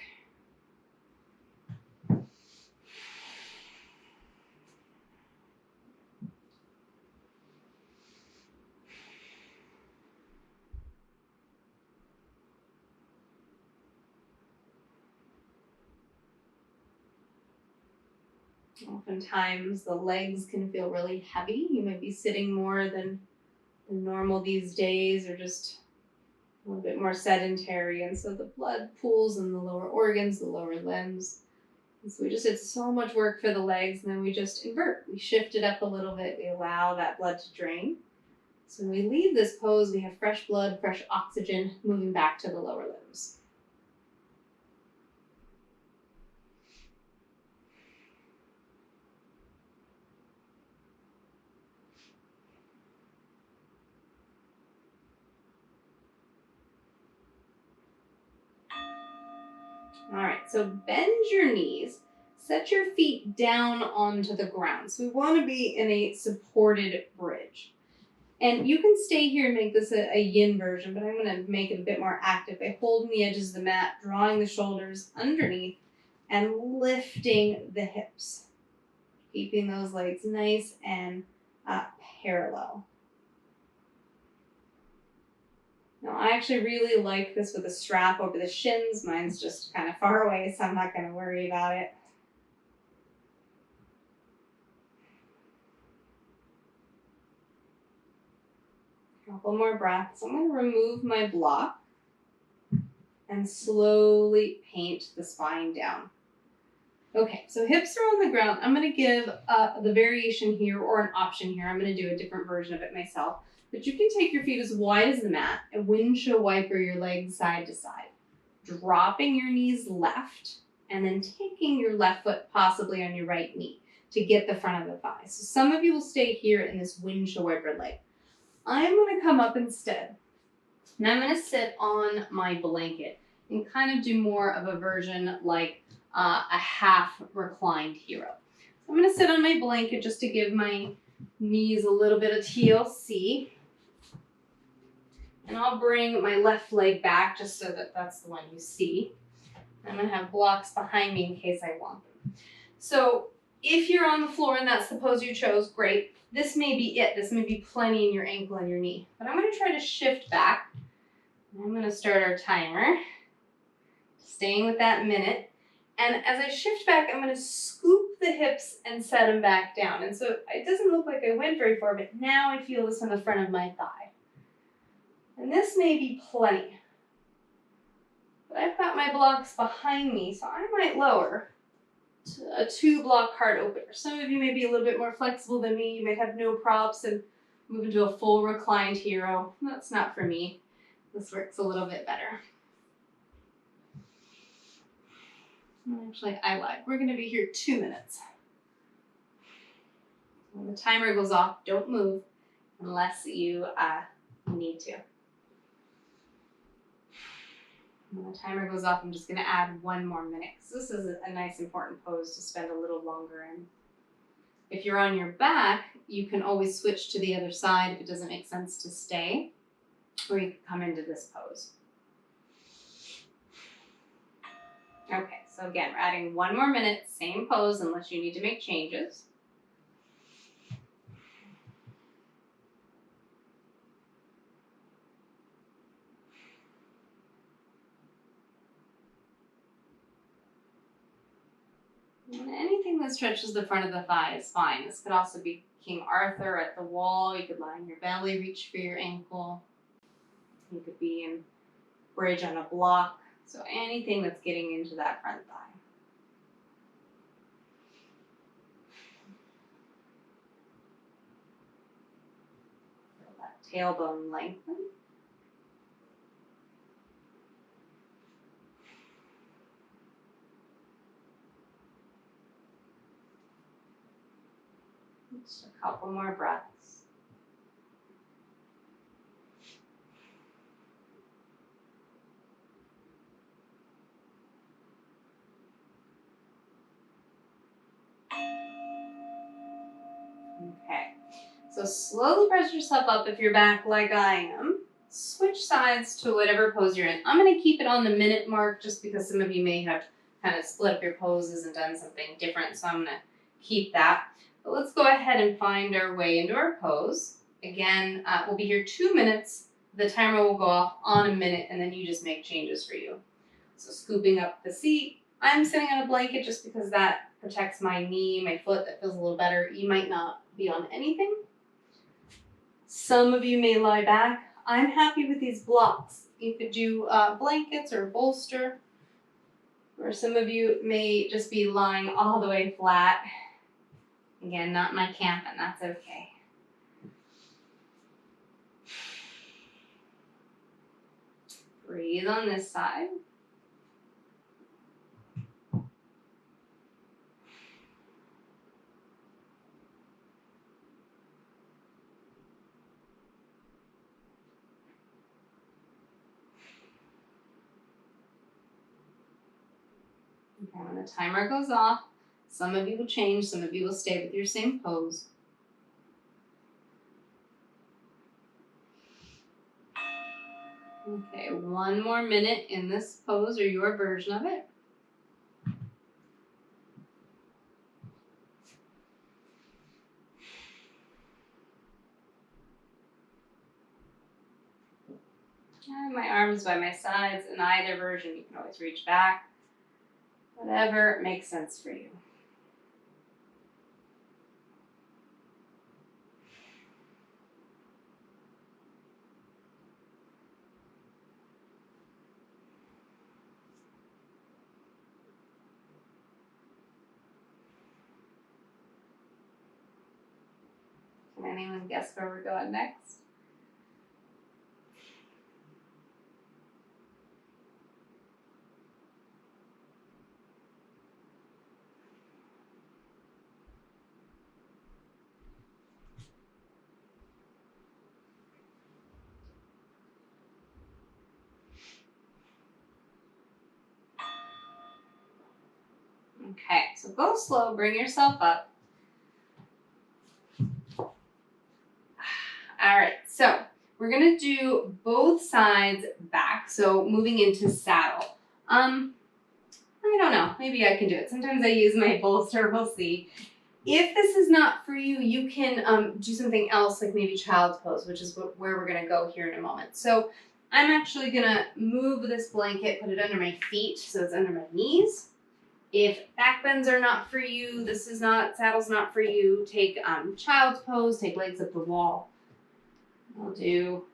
Oftentimes the legs can feel really heavy. You might be sitting more than normal these days, or just a little bit more sedentary, and so the blood pools in the lower organs, the lower limbs. And so we just did so much work for the legs, and then we just invert. We shift it up a little bit. We allow that blood to drain. So when we leave this pose, we have fresh blood, fresh oxygen moving back to the lower limbs. All right, so bend your knees. Set your feet down onto the ground. So we want to be in a supported bridge. And you can stay here and make this a yin version, but I'm going to make it a bit more active by holding the edges of the mat, drawing the shoulders underneath, and lifting the hips. Keeping those legs nice and parallel. Now, I actually really like this with a strap over the shins. Mine's just kind of far away, so I'm not going to worry about it. A couple more breaths. I'm going to remove my block and slowly paint the spine down. Okay, so hips are on the ground. I'm going to give the variation here, or an option here. I'm going to do a different version of it myself. But you can take your feet as wide as the mat and windshield wiper your legs side to side. Dropping your knees left and then taking your left foot possibly on your right knee to get the front of the thigh. So some of you will stay here in this windshield wiper leg. I'm going to come up instead. And I'm going to sit on my blanket and kind of do more of a version like a half reclined hero. So I'm going to sit on my blanket just to give my knees a little bit of TLC. And I'll bring my left leg back just so that that's the one you see. I'm going to have blocks behind me in case I want them. So if you're on the floor and that's the pose you chose, great. This may be it. This may be plenty in your ankle and your knee. But I'm going to try to shift back. I'm going to start our timer, staying with that minute. And as I shift back, I'm going to scoop the hips and set them back down. And so it doesn't look like I went very far, but now I feel this on the front of my thigh. And this may be plenty. But I've got my blocks behind me, so I might lower to a 2-block card opener. Some of you may be a little bit more flexible than me. You might have no props and move into a full reclined hero. That's not for me. This works a little bit better. Actually, I lied. We're going to be here 2 minutes. When the timer goes off, don't move unless you need to. When the timer goes off, I'm just going to add 1 more minute because this is a nice important pose to spend a little longer in. If you're on your back, you can always switch to the other side if it doesn't make sense to stay, or you can come into this pose. Okay, so again, we're adding 1 more minute, same pose unless you need to make changes. And anything that stretches the front of the thigh is fine. This could also be King Arthur at the wall. You could lie on your belly, reach for your ankle. You could be in bridge on a block. So anything that's getting into that front thigh. Feel that tailbone lengthen. Just a couple more breaths. Okay, so slowly press yourself up if you're back like I am. Switch sides to whatever pose you're in. I'm going to keep it on the minute mark just because some of you may have kind of split up your poses and done something different, so I'm going to keep that. But let's go ahead and find our way into our pose. Again, we'll be here 2 minutes. The timer will go off on a minute, and then you just make changes for you. So scooping up the seat. I'm sitting on a blanket just because that protects my knee, my foot. That feels a little better. You might not be on anything. Some of you may lie back. I'm happy with these blocks. You could do blankets or bolster. Or some of you may just be lying all the way flat. Again, not my camp, and that's okay. Breathe on this side. And when the timer goes off, some of you will change, some of you will stay with your same pose. Okay, one more minute in this pose or your version of it. And my arms by my sides in either version. You can always reach back. Whatever makes sense for you. Can anyone guess where we're going next? Okay, so go slow, bring yourself up. All right, so we're gonna do both sides back, so moving into saddle. I don't know, maybe I can do it. Sometimes I use my bolster, we'll see. If this is not for you, you can do something else, like maybe child's pose, which is where we're gonna go here in a moment. So I'm actually gonna move this blanket, put it under my feet, so it's under my knees. If back bends are not for you, saddle's not for you, take child's pose, take legs up the wall. We'll do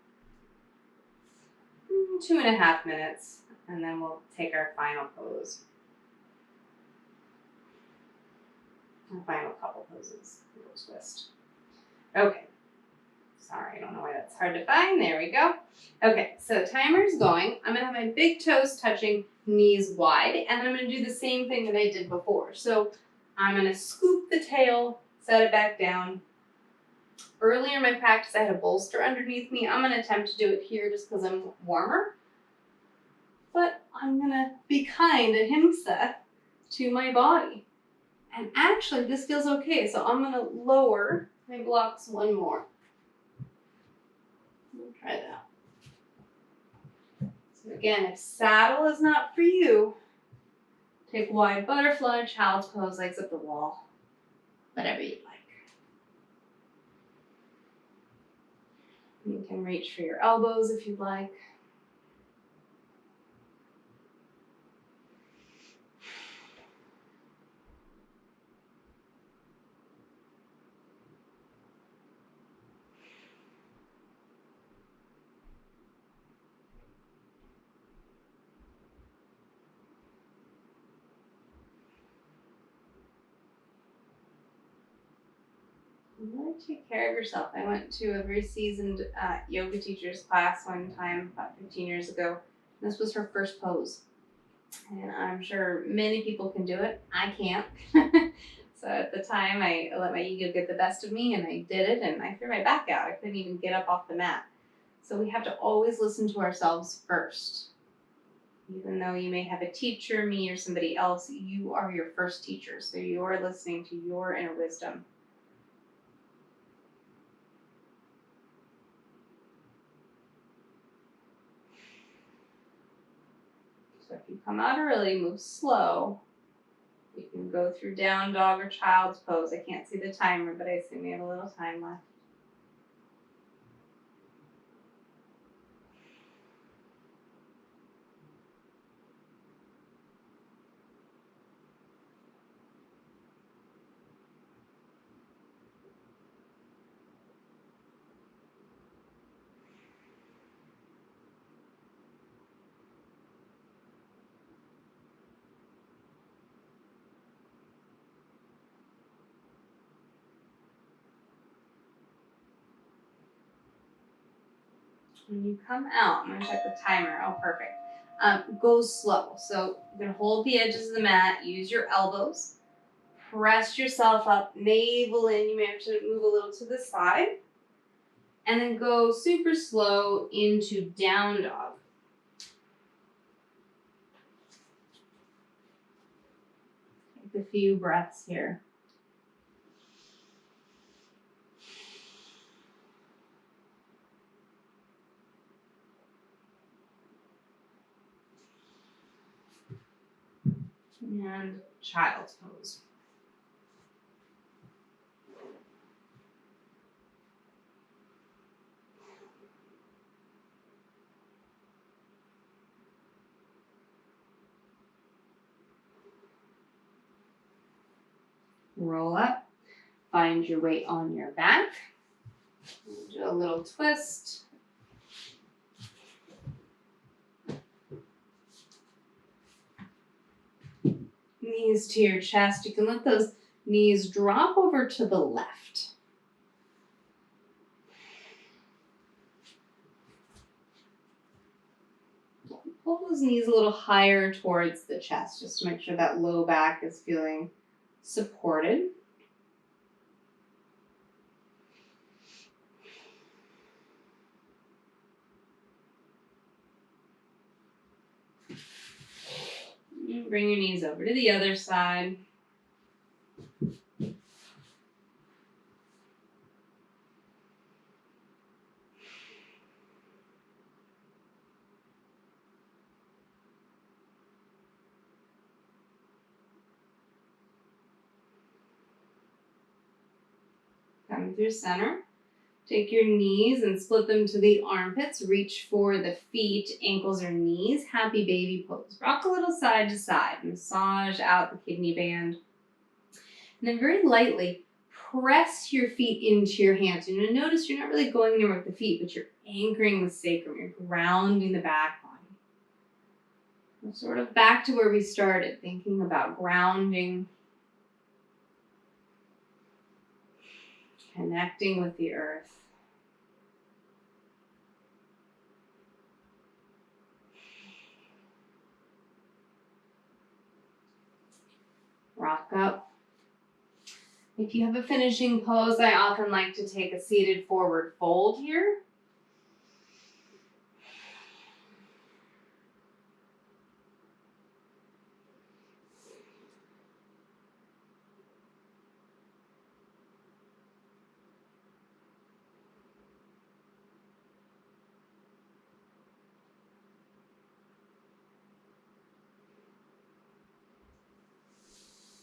2.5 minutes, and then we'll take our final pose. Our final couple poses. Little twist. Okay. Sorry, I don't know why that's hard to find. There we go. Okay, so timer's going. I'm going to have my big toes touching, knees wide, and I'm going to do the same thing that I did before. So I'm going to scoop the tail, set it back down. Earlier in my practice, I had a bolster underneath me. I'm going to attempt to do it here just because I'm warmer. But I'm going to be kind, ahimsa, to my body. And actually, this feels okay, so I'm going to lower my blocks one more. We'll try that. So again, if saddle is not for you, take wide butterfly, child's pose, legs up the wall, whatever you like. You can reach for your elbows if you'd like. Really take care of yourself. I went to a very seasoned yoga teacher's class one time about 15 years ago. This was her first pose. And I'm sure many people can do it. I can't. So at the time, I let my ego get the best of me, and I did it, and I threw my back out. I couldn't even get up off the mat. So we have to always listen to ourselves first. Even though you may have a teacher, me, or somebody else, you are your first teacher. So you're listening to your inner wisdom. So if you come out early, move slow. You can go through down dog or child's pose. I can't see the timer, but I assume we have a little time left. When you come out, I'm going to check the timer. Oh, perfect. Go slow. So you're going to hold the edges of the mat. Use your elbows. Press yourself up. Navel in. You may have to move a little to the side. And then go super slow into down dog. Take a few breaths here. And child's pose. Roll up, find your weight on your back. Do a little twist. Knees to your chest. You can let those knees drop over to the left. Pull those knees a little higher towards the chest, just to make sure that low back is feeling supported. And bring your knees over to the other side. Come through center. Take your knees and split them to the armpits. Reach for the feet, ankles, or knees. Happy baby pose. Rock a little side to side. Massage out the kidney band. And then very lightly press your feet into your hands. And you'll notice you're not really going anywhere with the feet, but you're anchoring the sacrum. You're grounding the back body. We're sort of back to where we started, thinking about grounding, connecting with the earth. Rock up. If you have a finishing pose, I often like to take a seated forward fold here.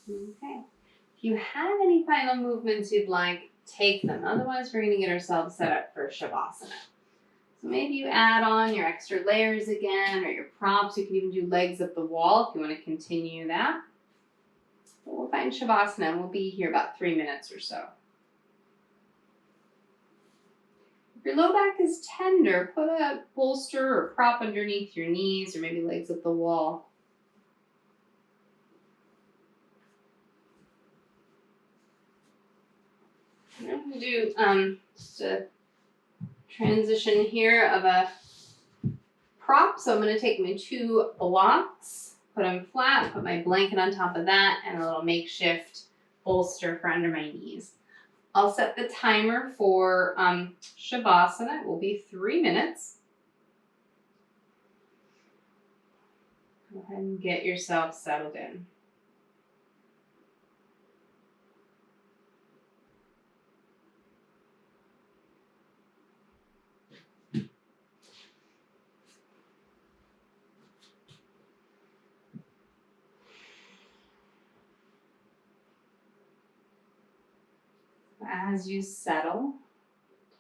Okay. If you have any final movements you'd like, take them. Otherwise, we're going to get ourselves set up for Shavasana. So maybe you add on your extra layers again, or your props. You can even do legs up the wall if you want to continue that. But we'll find Shavasana, and we'll be here about 3 minutes or so. If your low back is tender, put a bolster or prop underneath your knees, or maybe legs up the wall. I'm going to do just a transition here of a prop. So I'm going to take my 2 blocks, put them flat, put my blanket on top of that, and a little makeshift bolster for under my knees. I'll set the timer for Shavasana. It will be 3 minutes. Go ahead and get yourself settled in. As you settle,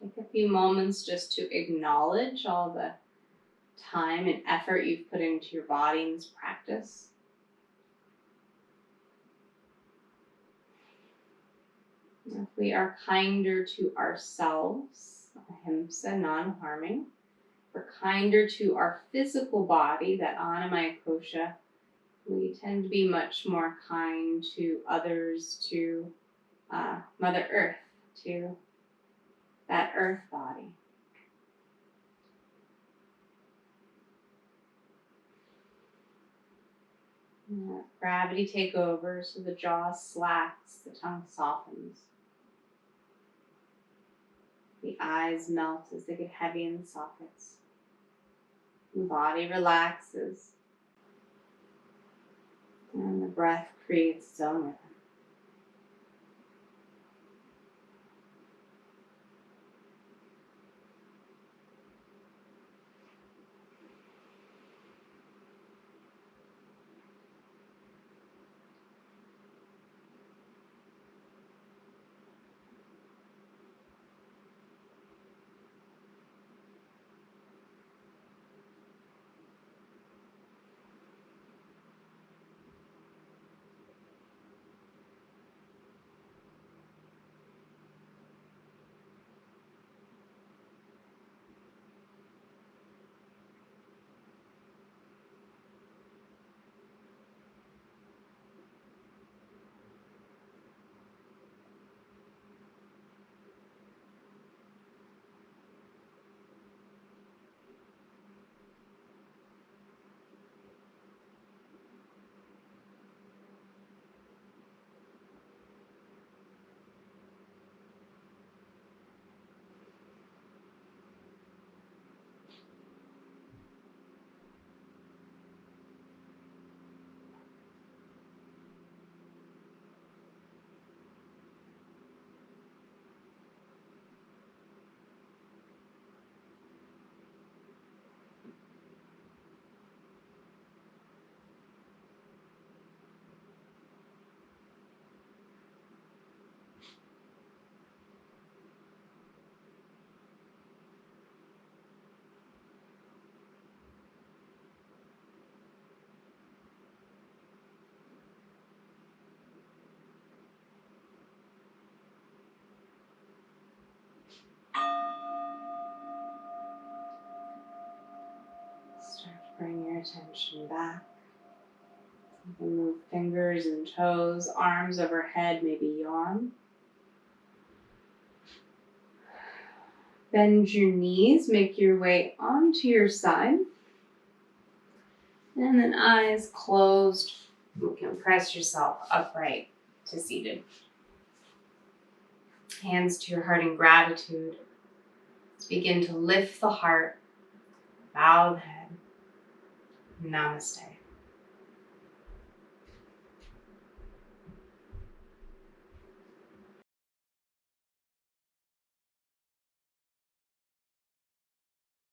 take a few moments just to acknowledge all the time and effort you've put into your body in this practice. If we are kinder to ourselves, ahimsa, non-harming, we're kinder to our physical body, that anamaya kosha, we tend to be much more kind to others, to Mother Earth, to that earth body. Let gravity take over, so the jaw slacks, the tongue softens. The eyes melt as they get heavy in the sockets. The body relaxes. And the breath creates its own rhythm. Start to bring your attention back. You can move fingers and toes, arms overhead, maybe yawn. Bend your knees, make your way onto your side. And then eyes closed. You can press yourself upright to seated. Hands to your heart in gratitude. Let's begin to lift the heart, bow the head. Namaste.